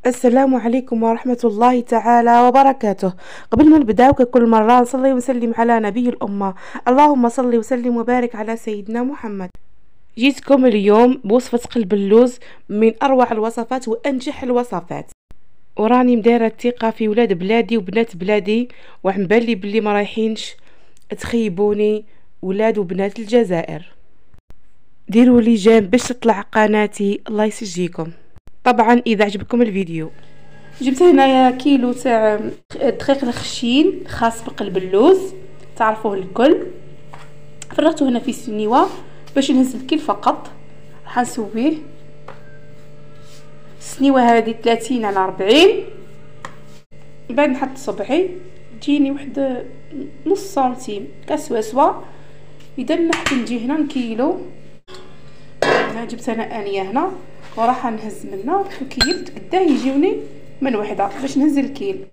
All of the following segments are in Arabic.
السلام عليكم ورحمة الله تعالى وبركاته. قبل ما نبداو ككل مرة نصلي ونسلم على نبي الأمة، اللهم صل وسلم وبارك على سيدنا محمد. جيتكم اليوم بوصفة قلب اللوز من أروع الوصفات وأنجح الوصفات، وراني مدايرة الثقة في ولاد بلادي وبنات بلادي، وعم بالي بلي ما رايحينش تخيبوني ولاد وبنات الجزائر. ديروا لي جيم باش تطلع قناتي، الله يسجيكم. طبعا اذا عجبكم الفيديو. جبت هنايا كيلو تاع دقيق الخشين خاص بقلب اللوز، تعرفوه الكل. فرغته هنا في سنيوه باش نهز الكيل فقط. راح نسويه السنيوه هذه 30 على 40. بعد نحط صبعي تجيني واحد نص سنتيم كسوسوه. اذا نحب نجي هنا نكيلو. هنا جبت انا انيه هنا وراح نهز منها الكيل قداه يجيوني من وحده باش نهز الكيل.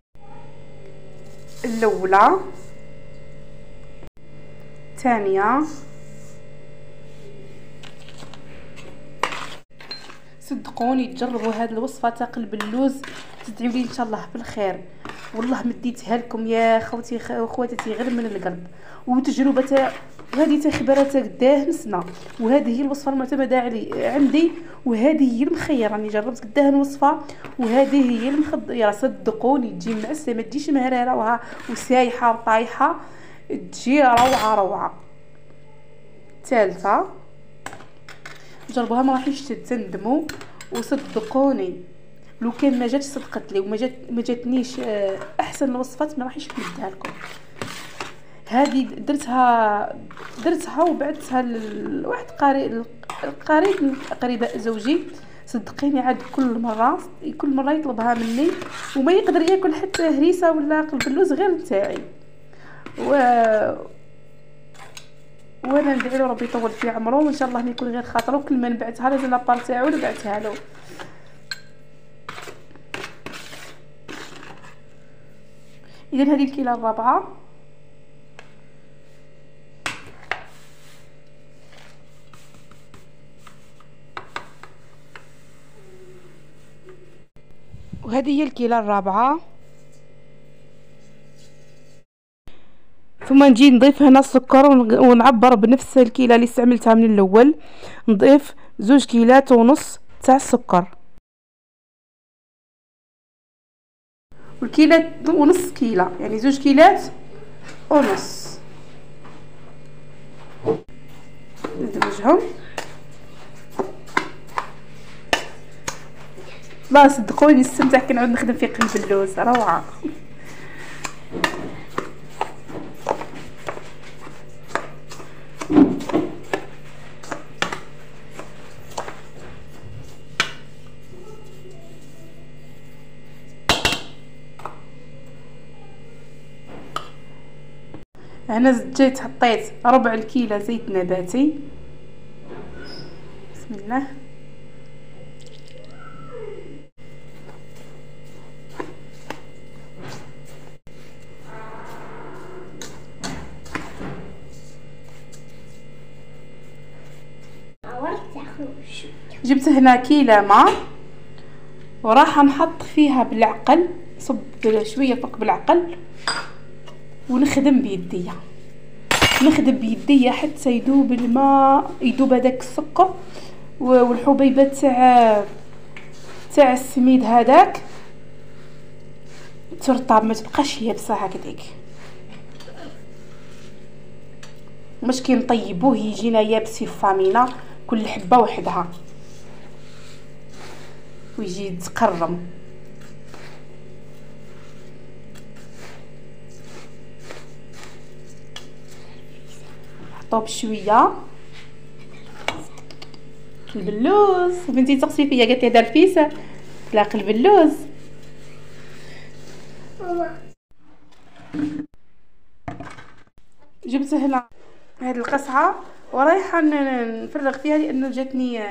الاولى، الثانيه، صدقوني تجربوا هذه الوصفه تاع قلب اللوز تدعوا لي ان شاء الله بالخير. والله مديتها لكم يا خوتي خواتاتي غير من القلب. وتجربه تاع هذه تاع خبرات قداه نسنا، وهذه هي الوصفه المعتمده عندي، وهذه هي المخيره. راني جربت قداه الوصفه وهذه هي المخيره. صدقوني تجي معسه، ما تجيش مهرره وسايحه وطايحه، تجي روعه. ثالثه، جربوها ما راحيش تندموا. وصدقوني لو كان ما جاتش صدقت لي وما جاتنيش احسن الوصفات ما راحيش نمدها لكم. هذه درتها وبعثتها لواحد قريبه زوجي. صدقيني عاد كل مره يطلبها مني وما يقدر ياكل حتى هريسه ولا قلب اللوز غير نتاعي. وانا ندعي له ربي يطول في عمره وان شاء الله ما يكون غير خاطره. وكل ما نبعثها له لابار تاعو نبعثها له. اذا هذه الكيله الرابعه. وهذه هي الكيله الرابعه. ثم نجي نضيف هنا السكر ونعبر بنفس الكيله اللي استعملتها من الاول. نضيف 2 كيلات ونص تاع السكر، والكيلة ونص كيلة يعني 2 كيلات ونص. ندمجهم. لا صدقوني نستمتع كي نعود نخدم في قلب اللوز، روعه. هنا جيت حطيت ربع الكيلة زيت نباتي. بسم الله. جبت هنا كيلة ماء وراح نحط فيها بالعقل، صب شوية فوق بالعقل ونخدم بيديا حتى يذوب الماء، يذوب هذاك السكر والحبيبات تاع السميد هذاك ترطب، ما تبقاش يابسه هكذاك. مش كي نطيبوه يجينا يابس في فامينا كل حبه وحدها ويجي يتقرم. نحطوه بشويه قلب اللوز. بنتي تقصي فيا قالت لي هذا الفيسه لا قلب اللوز. جبت هنا هذه القصعه ورايحه نفرغ فيها لانه جاتني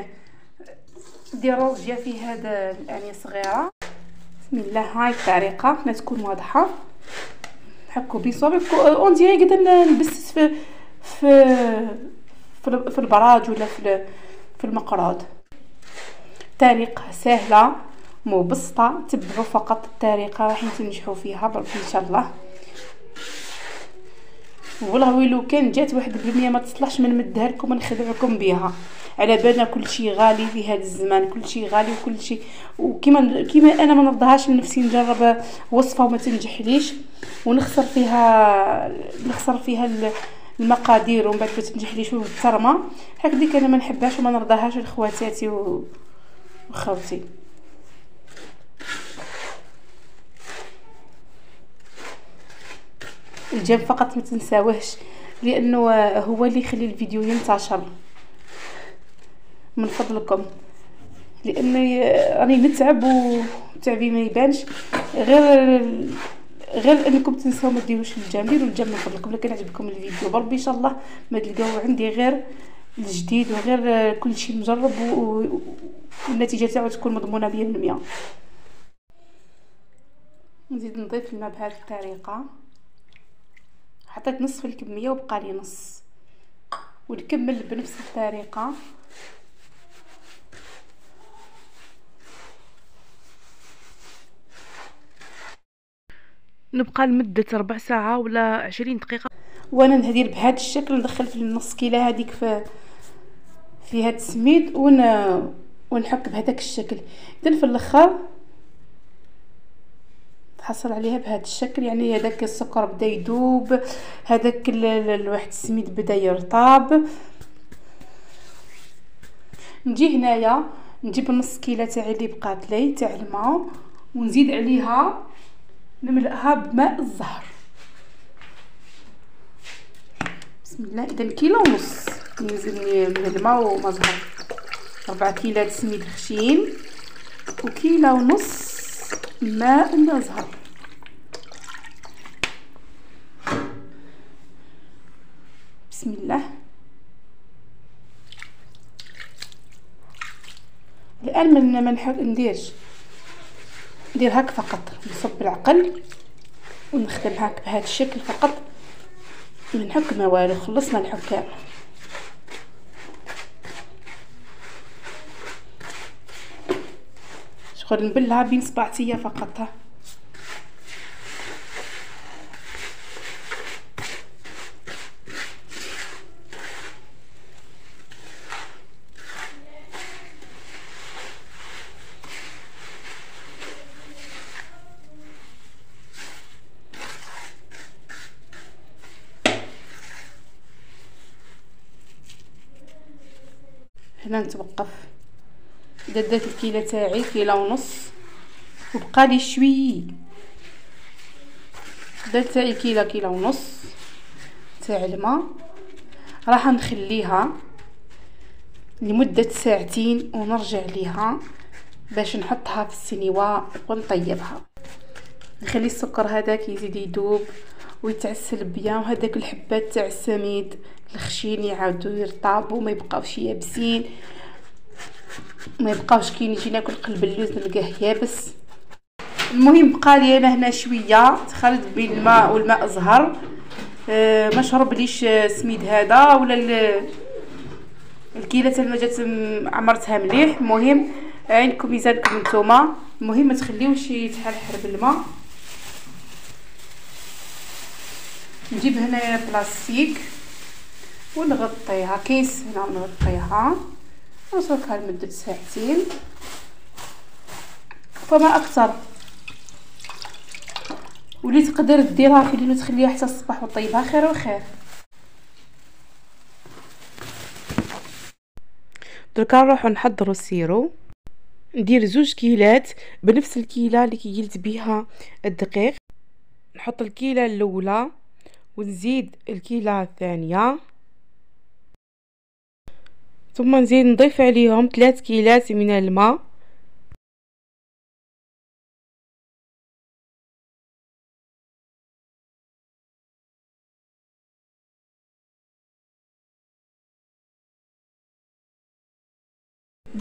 ديروجيا في هذا الانيه الصغيره. بسم الله. هاي الطريقه حنا تكون واضحه. نحكو بصوبك اون ديري قدر نبسس في البراج ولا في المقراض. طريقه سهله مبسطه. تبعوا فقط الطريقه راح تنجحوا فيها بربي ان شاء الله. والله ويلو كان جات واحد بالمية ما تصلحش ما نمدها لكم ونخدعكم بها. على بالنا كل شيء غالي في هذا الزمان، كل شيء غالي وكل شيء، وكيما انا ما نرضاهاش لنفسي نجرب وصفه وما تنجحليش ونخسر فيها المقادير ومن بعد ما تنجحليش وترمى هكذيك. انا ما نحبهاش وما نرضاهاش لخواتاتي وخوتي. الجنب فقط ما تنساوهش لانه هو اللي يخلي الفيديو ينتشر من فضلكم، لاني راني نتعب وتعبي ما يبانش. غير انكم تنساو ما ديروش الجنب، ديروا الجنب من فضلكم. لكن عجبكم الفيديو بربي ان شاء الله ما تلقاو عندي غير الجديد وغير كل شيء مجرب والنتيجه تاعو تكون مضمونه 100%. نزيد نضيف الماء بهذه الطريقه. حطيت نصف الكميه وبقى لي نص، ونكمل بنفس الطريقه. نبقى لمده ربع ساعه ولا 20 دقيقه وانا ندير بهذا الشكل. ندخل في النص كيله هذيك في هذا السميد ونحك بهذاك الشكل. اذا في الاخر تحصل عليها بهذا الشكل، يعني هذاك السكر بدا يذوب، هذاك الواحد السميد بدا يرطب. نجي هنايا نجيب نص كيله تاعي اللي بقات لي تاع الماء ونزيد عليها نملأها بماء الزهر. بسم الله. اذا كيلو ونص ينزل من الماء وما زهر. 4 كيلات سميد خشين وكيلو ونص ماء مزهر. بسم الله. الان ما نحب ندير هاك فقط، نصب العقل ونخدم هاك بهذا الشكل فقط. ما نحك ما والو، خلصنا الحكام. شغل نبلها بين صباعتيا فقط. هنا نتوقف. درت الكيله تاعي كيله ونص وبقى لي شوي. درت تاعي كيله ونص تاع الماء. راح نخليها لمده ساعتين ونرجع ليها باش نحطها في السنيوه ونطيبها. نخلي السكر هذاك يزيد يذوب ويتعسل بيان، وهذاك الحبات تاع السميد الخشين يعاودوا يرطبوا وما يبقاوش يابسين، ما يبقاوش كي نجي ناكل قلب اللوز نلقاه يابس. المهم بقى لي انا هنا شويه تخلط بين الماء والماء زهر. ما شربليش سميد هذا ولا الكيله ما جات عمرتها مليح. المهم عينكم ميزانكم نتوما. المهم ما تخليوش يتحرحر بالماء. نجيب هنايا بلاستيك ونغطيها، كيس هنا نغطيها ونتركها لمده ساعتين فما اكثر. واللي تقدر ديرها في الليل وتخليها حتى الصباح وطيبها خير وخير. دركا نروحو نحضروا السيرو. ندير 2 كيلات بنفس الكيله اللي كيلت بها الدقيق. نحط الكيله الاولى ونزيد الكيله الثانيه، ثم نزيد نضيف عليهم 3 كيلات من الماء.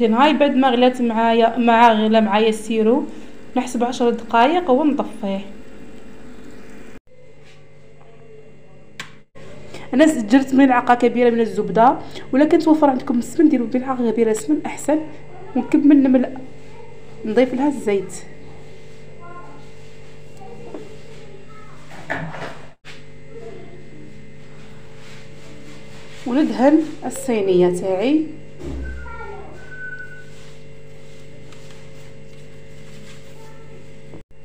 هاي بعد ما غلات غلا معايا السيرو نحسب 10 دقائق ونطفيه. انا سجلت ملعقه كبيره من الزبده، ولا كان توفر عندكم السمن ديروا ملعقه كبيره سمن احسن. ونكمل نملأ نضيف لها الزيت. وندهن الصينيه تاعي.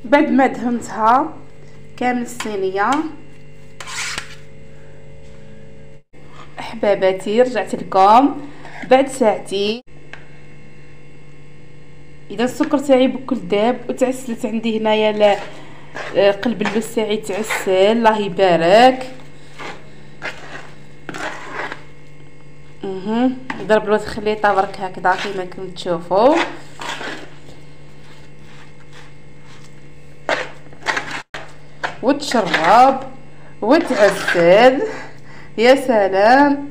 بعد ما دهنتها كامل الصينيه احباباتي، رجعت لكم بعد ساعتين. اذا السكر تاعي بكل داب وتعسلت عندي هنايا قلب اللوز تاعي تعسل، الله يبارك. نضرب الوز نخليه يطابرك هكذا كيما كنتم تشوفوا. وتشرب وتعسل، يا سلام.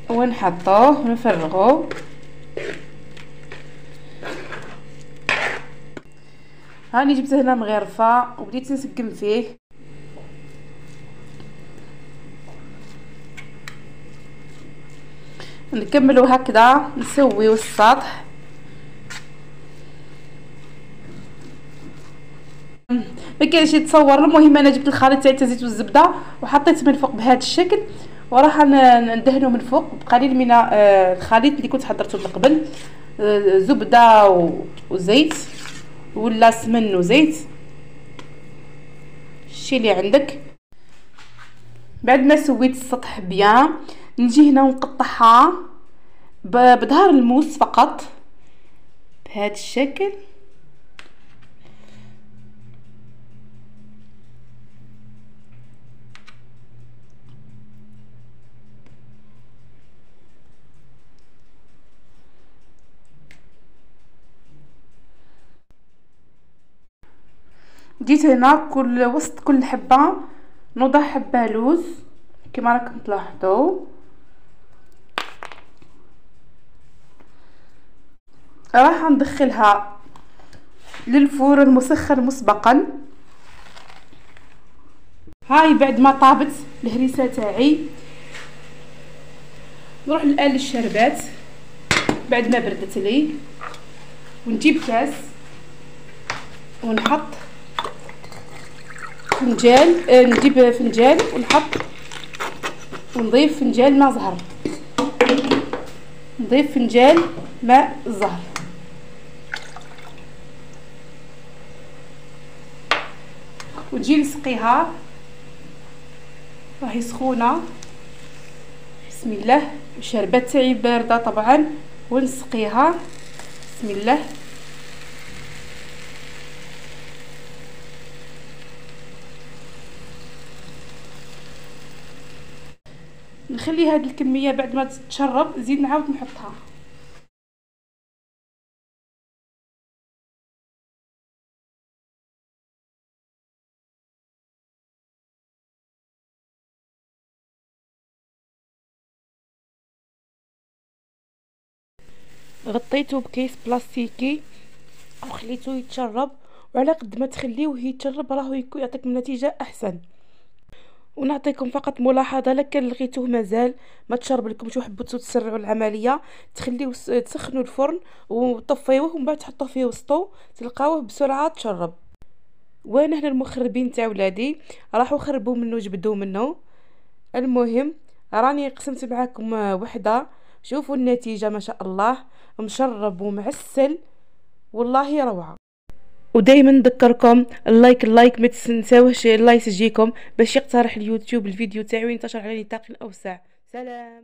ونحطوه ونفرغوه. هاني جبت هنا مغرفه وبديت نسقم فيه. نكملو هكذا نسويو السطح. ما كاينش يتصور. المهم انا جبت الخليط تاع الزيت والزبده وحطيت من فوق بهذا الشكل، وراح ندهنه من فوق بقليل من الخليط اللي كنت حضرته من قبل، زبده وزيت ولا سمن وزيت، الشيء اللي عندك. بعد ما سويت السطح بيان نجي هنا ونقطعها بظهر الموس فقط بهذا الشكل. جيت هنا كل وسط كل حبه نوضع حبه لوز كما راكم تلاحظوا. راح ندخلها للفرن المسخن مسبقا. هاي بعد ما طابت الهريسه تاعي نروح الان للشربات بعد ما بردت لي. ونجيب كاس ونحط فنجان، نجيب فنجان ونحط ونضيف فنجان ماء زهر، نضيف فنجان ماء زهر. ونجي نسقيها، راهي سخونه بسم الله. الشربات تاعي بارده طبعا ونسقيها بسم الله. نخلي هذه الكميه بعد ما تتشرب زيد نعاود نحطها. غطيته بكيس بلاستيكي وخليته يتشرب، وعلى قد ما تخليوه يتشرب راهو يعطيكم نتيجه احسن. ونعطيكم فقط ملاحظه، لكن لقيتوه مازال ما تشرب لكمش وحبيتو تسرعوا العمليه، تخليوه تسخنوا الفرن وطفيوه ومن بعد تحطوه في وسطو تلقاوه بسرعه تشرب. وانا هنا المخربين تاع ولادي راحوا خربوا منه جبدوا منه. المهم راني قسمت معاكم وحده، شوفوا النتيجه ما شاء الله مشرب ومعسل والله روعه. ودايما نذكركم اللايك ما تنساوش اللايك يجيكم باش يقترح اليوتيوب الفيديو تاعي وينتشر على نطاق اوسع. سلام.